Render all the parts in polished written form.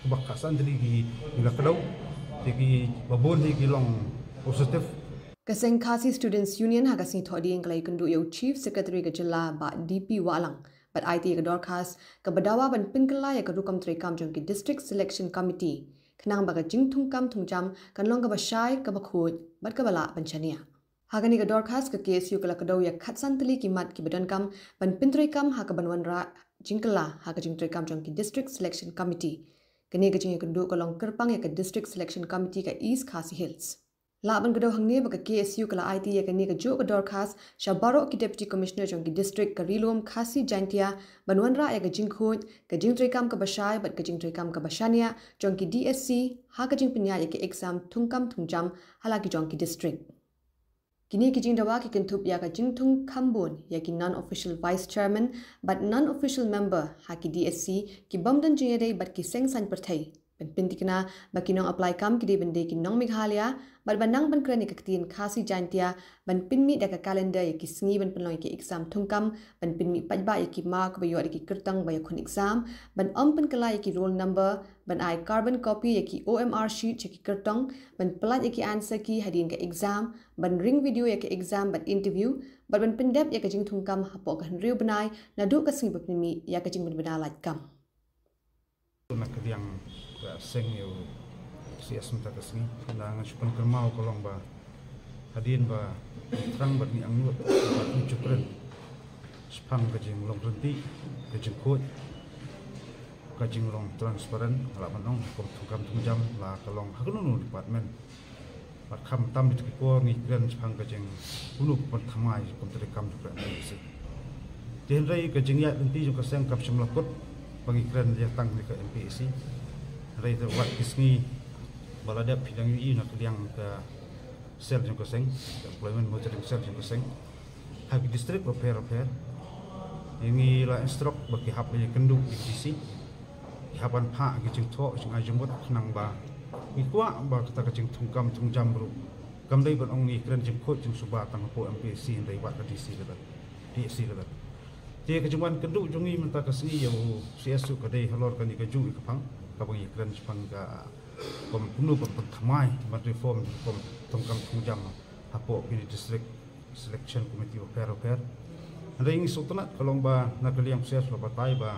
kebakasan jadi gila kedau jadi babon di long positif. Kaseng Khasi Students Union hagasni thodi yang kelai kendu yau Chief Secretary ke jela ba DP Walang but IT ke dorkas ke badawa ban pinkela ya ke rukam trekam jong ke District Selection Committee kenang ba ke jingtung kam tungjam kan long ke basyai ke bakhoj bat ke bala penchania. Hagani ke dorkas ke KSU ke la kedau ya khatsan teli kimat ki badan kam ban pintrekam ha ke banwan ra jingkela ha ke jingtrekam jong ke District Selection Committee. Kini ke jing kendu ke long kerpang ya ke District Selection Committee ke East Khasi Hills. Laban kedau hangne baka KSU kala IT ya kani ke jo ke dorkas shabaro ki Deputy Commissioner jong ki district ke Rilom Khasi Jantia banwanra ya ke jingkhoj ke jingtrekam ke basyai bat ke jingtrekam ke basyania jong ki DSC ha ke jingpenya ya ke exam tungkam tungjam hala ki jong ki district. Kini ki jingdawa ki kentup ya ke jingtung kambon ya ki non-official vice chairman but non-official member ha ki DSC ki bamdan jingede bat ki sengsan perthai. Pentintikna baki nong apply kam ki de bende ki nong Meghalaya bat banang ban krani kaktin Khasi Jantia ban pinmi da ka calendar ya ki sngi ban penlong ki exam tungkam ban pinmi pajba ya ki mark ba yo ki kertang ba ya khun exam ban pen kala ya ki roll number ban ai carbon copy ya ki OMR sheet ya ki kertang ban pelat ya ki answer ki hadin ka exam ban ring video ya ki exam ban interview ban pendep ya ka jing tungkam hapo ka henriu benai na do ka sngi bapnimi ya ka jing ban benalat kam. Nak yang seng yo sias minta kesini nang sukan kermau kolong ba hadin ba terang bat ni angut bat ucupren spang kajing long renti kajing kot kajing long transparan ala manong kom tukam tungjam la kolong hakununu department bat kham tam di ko ni kren spang kajing unu pat thamai kom terekam juga isi den rai kajing ya renti juga seng kap semlakot pengikran dia tang di ke MPSC rai tu wat kismi balada pidang UI nak liang ke sel jeng koseng employment monitoring sel jeng koseng hak district repair ini la instruct bagi hap ni kendu ITC hapan pa gi jeng tho jeng ajemut nang ba ikwa ba kata kajeng tungkam tungjam bru kam dai ban ong ni kren jeng khot jeng suba tang po MPSC dai wat ka DC lebat DSC lebat dia kejuman kendu jungi minta kesini yang CSU kadai halor kan di keju ikapang kapang ikran sepang ka kom punu pertamai ban reform kom tongkam tungjam hapo di district selection committee repair ada ini sultanat kalau ba nakaliang CS lo batai ba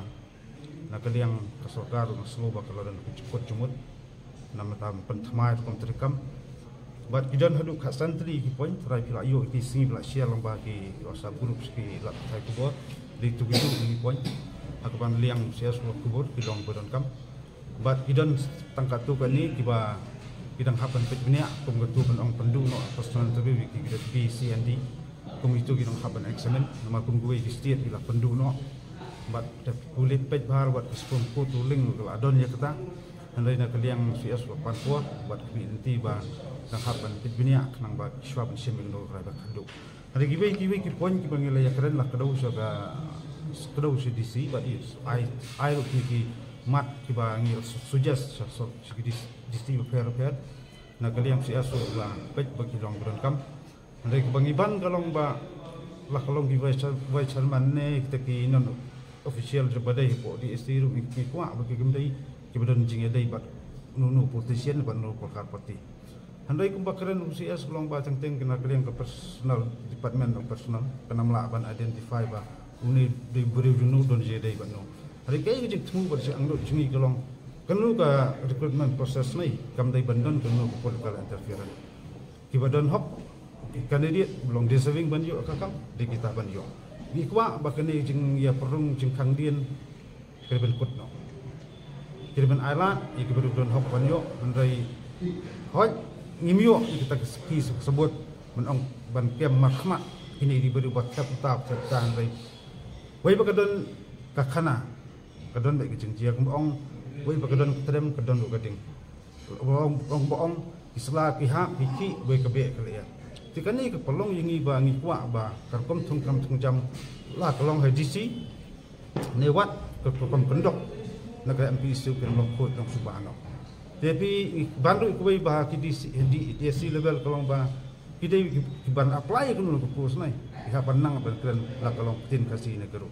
nakaliang kasorkar maslo ba kalau dan cepat jumut nama tam pertamai kom terikam bat kidan hadu khas santri ki point rai pila yo ki singi bla share long ba ki whatsapp group ki la thai kubur di tugitu ini point aku ban liang sia semua kubur kidong bodon kam bat kidan tangkat tu kan ni kiba kidang hapan petnya kum getu ban ong pendu no personal interview ki kidat PCND kum itu kidong hapan examen nama kum gue di state bila pendu no bat kulit pet bahar bat spon foto link adon ya kata andai nak liang sia semua pantua bat ki ba nang hapan petnya nang ba swab seming do ra kandu hari gibe ki point ki bangila ya keren lah kedau si DC but is I look ki mat ki bangi suggest so si DC repair na kaliam si aso la pet bagi long berangkam hari ki bangi ban kalong ba lah kalong ki vice chairman ne kita ki non official je badai po di estiru ki kwa bagi gemdai ki badan jing dai bat nunu politician ban no pakar parti handai kumbakaran UCS kolong ba teng kena kalian ke personal department of personal kena melaban identify ba uni di beri junu don jedi ba no hari kai ke temu ber angdo jungi kolong kenu ka recruitment process nai kam dai bandon kenu political interference ki badan hok candidate belum deserving ban yo kakam di kita ban yo ni kwa ba kene jing ya perung jing kang dien ke ben kut no ki ben island ki baru don hok ban yo andai hoj ngimyo kita sebut menong ban kem mahkamah ini diberi buat tetap serta andai wei bakadon kakana kadon baik jengjiak ong wei bakadon terem kadon gading ong isla pihak biki wei kebe kalian tikani ke pelong yingi ba ngi kwa ba karkom tungkam tungjam la kelong HDC newat ke pendok negara MPSU ke lokot yang subano tapi bandu kuai bah di DSC level kalau bah kita ban apply kan lu kepus nai iha panang ban keren la kalau tin kasih negara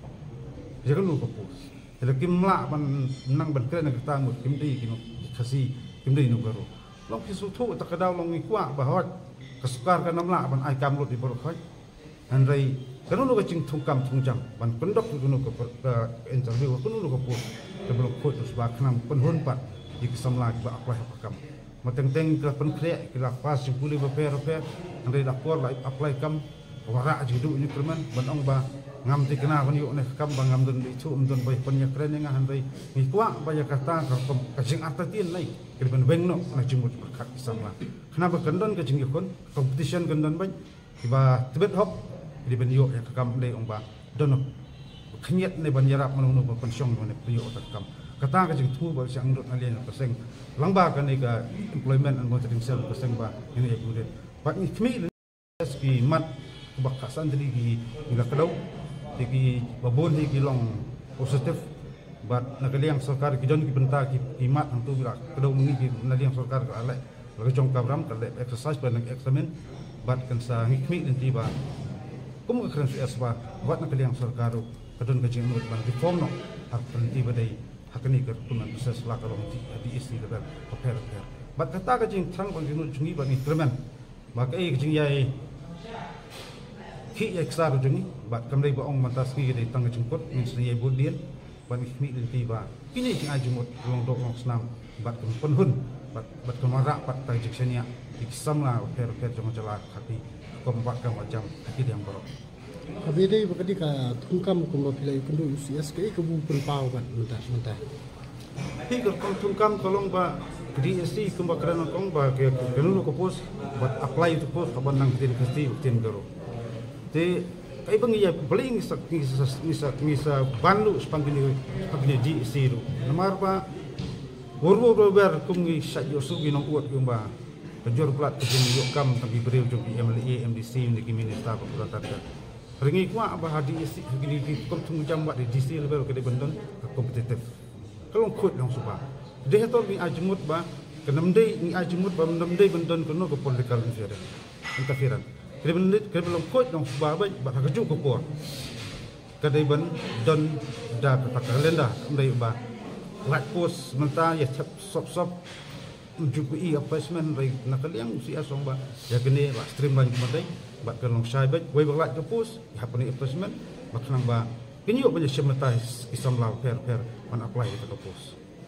jadi kan lu kepus Jadi kimla ban nang ban keren nak tang mut kimdi kino kasi kimdi no baru. Long kisu tu tak kadau long ikwa bahwa kesukar kan namla ban ai kam lut di baru khoi. Andai kanu no kacing thungkam thungjam ban pendok tu no ko interview kanu no ko pu sebelum khoi tu sebab kenam penhun pat di kesamla ba apply pakam. Mateng-teng ke penkre ke pas simpuli beper andai dakor la apply kam wara jidu ni kerman ban ong ba ngam ti kena ban yuk ne kam ba ngam dun itu undun bai penya keren nga handai ni kwa ba ya kata ka kacing atatin nai ke ban beng no na jimut berkat islamla kenapa kendon ke jing yakon competition kendon bai tiba tibet hop di ban yuk ya kam dei ong ba don khnyet ne ban yarap manu no ban syong ne yuk ta kam kata ka jing thu ba siang dot alien paseng langba ka ni ka employment and monitoring cell paseng ba ini ya bude ba ni kmi ki mat bakasan tadi ki ila kadau ki babon ki long positif bat nakaliang sarkar ki jon ki benta ki imat ang tu bila kadau mengi ki naliang sarkar ka ale laga jong kabram ka le exercise ban examen bat kan sa hikmi nanti ba kum ka kran es ba wat nakaliang sarkar kadon ka jing ban reform no hak nanti ba dai hakni ka kunan proses la ka long di isi ka paper bat kata ka jing thang ban jinu jungi ba ni tremen ba ka ai jing yai khi ekstra tu jengi bat kamdai ba ong mantas ki dei tang jengkot min sri budien ban khmi din ti ba kini jing ajumot long dok long snam bat penhun bat kemara pat tai jiksenia iksamla per jong jala khati kombat ka macam ki yang borok abide bakadi ka thungkam ko pilai kundu UCS ke bu pau ban mentah hi ko thungkam kolong ba DSC kumba kerana kong ba ke kenu ko pos bat apply tu pos ban nang tin kasti tin garo te ai bangi ya paling ngisa banlu spangini di siru namar pa worwo ber kumgi sajo sugi nong uat kumba penjor plat kejeng yokam tapi beriu jong MLA MDC ni minister populatan ringi kwa ba hadi isi gini di kom tung jam wat di DC level ke bendon kompetitif kalau khut long suba de hetor ni ajmut ba kenamdei ni ajmut ba namdei bendon kono ko political interference Kaya belum kot dong sebagai bah kejuk kekor. Kadai ban don da kata kalenda ndai ba lat pos menta ya sop menjupui appointment rai nakaliang si asong ba ya kene la stream ban kemai ba kalong sai ba wei lat ke pos ya pani appointment ba kanang ba kinyo ba semeta isam la per man apply ke pos.